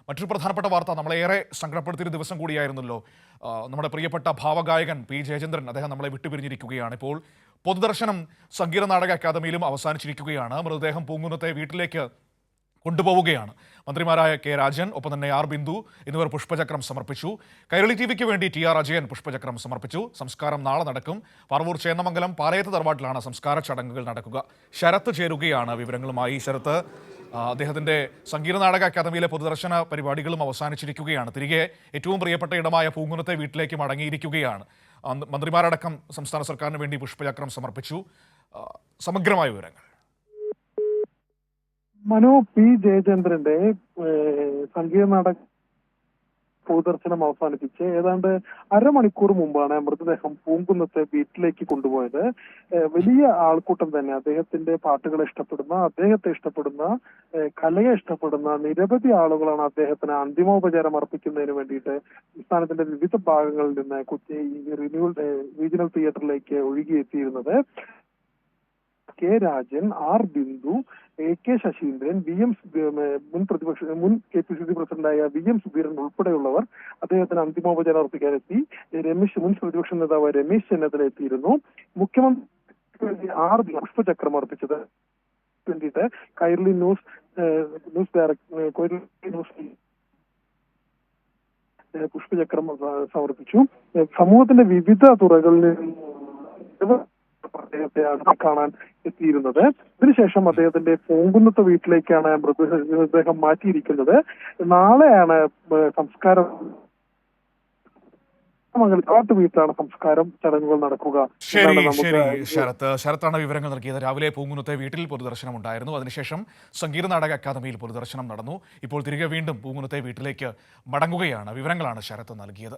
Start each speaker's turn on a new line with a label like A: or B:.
A: മറ്റൊരു പ്രധാനപ്പെട്ട വാർത്ത നമ്മളേറെ സങ്കടപ്പെടുത്തിയൊരു ദിവസം കൂടിയായിരുന്നല്ലോ. നമ്മുടെ പ്രിയപ്പെട്ട ഭാവഗായകൻ പി ജയചന്ദ്രൻ അദ്ദേഹം നമ്മളെ വിട്ടുപിരിഞ്ഞിരിക്കുകയാണ്. ഇപ്പോൾ പൊതുദർശനം സംഗീത നാടക അക്കാദമിയിലും അവസാനിച്ചിരിക്കുകയാണ്. മൃതദേഹം പൂങ്കുന്നത്തെ വീട്ടിലേക്ക് കൊണ്ടുപോവുകയാണ്. മന്ത്രിമാരായ കെ രാജൻ, ഒപ്പം തന്നെ ആർ ബിന്ദു എന്നിവർ പുഷ്പചക്രം സമർപ്പിച്ചു. കൈരളി ടിവിക്ക് വേണ്ടി ടി ആർ അജയൻ പുഷ്പചക്രം സമർപ്പിച്ചു. സംസ്കാരം നാളെ നടക്കും. പറവൂർ ചേന്നമംഗലം പാലയത്ത് തറവാട്ടിലാണ് സംസ്കാര ചടങ്ങുകൾ നടക്കുക. ശരത്ത് ചേരുകയാണ് വിവരങ്ങളുമായി. ശരത്ത്, അദ്ദേഹത്തിൻ്റെ സംഗീത നാടക അക്കാദമിയിലെ പൊതുദർശന പരിപാടികളും അവസാനിച്ചിരിക്കുകയാണ്. തിരികെ ഏറ്റവും പ്രിയപ്പെട്ട ഇടമായ പൂങ്കുന്നത്തെ വീട്ടിലേക്ക് മടങ്ങിയിരിക്കുകയാണ്. മന്ത്രിമാരടക്കം സംസ്ഥാന സർക്കാരിന് വേണ്ടി പുഷ്പചക്രം സമർപ്പിച്ചു. സമഗ്രമായ വിവരങ്ങൾ.
B: മനു, പി ജയചന്ദ്രന്റെ സംഗീത നാടക പൊതുദർശനം അവസാനിപ്പിച്ച് ഏതാണ്ട് അരമണിക്കൂർ മുമ്പാണ് മൃതദേഹം പൂങ്കുന്നത്തെ വീട്ടിലേക്ക് കൊണ്ടുപോയത്. വലിയ ആൾക്കൂട്ടം തന്നെ അദ്ദേഹത്തിന്റെ പാട്ടുകളെ ഇഷ്ടപ്പെടുന്ന, അദ്ദേഹത്തെ ഇഷ്ടപ്പെടുന്ന, കലയെ ഇഷ്ടപ്പെടുന്ന നിരവധി ആളുകളാണ് അദ്ദേഹത്തിന് അന്തിമോപചാരം അർപ്പിക്കുന്നതിന് വേണ്ടിയിട്ട് സംസ്ഥാനത്തിന്റെ വിവിധ ഭാഗങ്ങളിൽ നിന്ന് കൊച്ചി റീജിയണൽ തിയേറ്ററിലേക്ക് ഒഴുകിയെത്തിയിരുന്നത്. K Rajan, R Bindu, A K Saseendran, മുൻ കെ പി സി സി പ്രസിഡന്റായ വി എം സുധീരൻ ഉൾപ്പെടെയുള്ളവർ അദ്ദേഹത്തിന് അന്തിമോപചാരം അർപ്പിക്കാനെത്തി. മുൻ പ്രതിപക്ഷ നേതാവ് രമേശ് ചെന്നിത്തല എത്തിയിരുന്നു. മുഖ്യമന്ത്രി ആർ പുഷ്പചക്രം അർപ്പിച്ചത് വേണ്ടിയിട്ട് കൈരളി ന്യൂസ് പുഷ്പചക്രം സമർപ്പിച്ചു. സമൂഹത്തിന്റെ വിവിധ തുറകളിൽ നിന്ന് അദ്ദേഹത്തെ കാണാൻ എത്തിയിരുന്നത്. ഇതിനുശേഷം അദ്ദേഹത്തിന്റെ പൂങ്കുന്നത്തെ വീട്ടിലേക്കാണ് മൃതദേഹം മാറ്റിയിരിക്കുന്നത്. നാളെയാണ് സംസ്കാരം. വീട്ടിലാണ് സംസ്കാരം ചടങ്ങുകൾ നടക്കുക.
A: ശരത്താണ് വിവരങ്ങൾ നൽകിയത്. രാവിലെ പൂങ്കുന്നത്തെ വീട്ടിൽ പൊതുദർശനം ഉണ്ടായിരുന്നു. അതിനുശേഷം സംഗീത നാടക അക്കാദമിയിൽ പൊതുദർശനം നടന്നു. ഇപ്പോൾ തിരികെ വീണ്ടും പൂങ്കുന്നത്തെ വീട്ടിലേക്ക് മടങ്ങുകയാണ്. വിവരങ്ങളാണ് ശരത്ത് നൽകിയത്.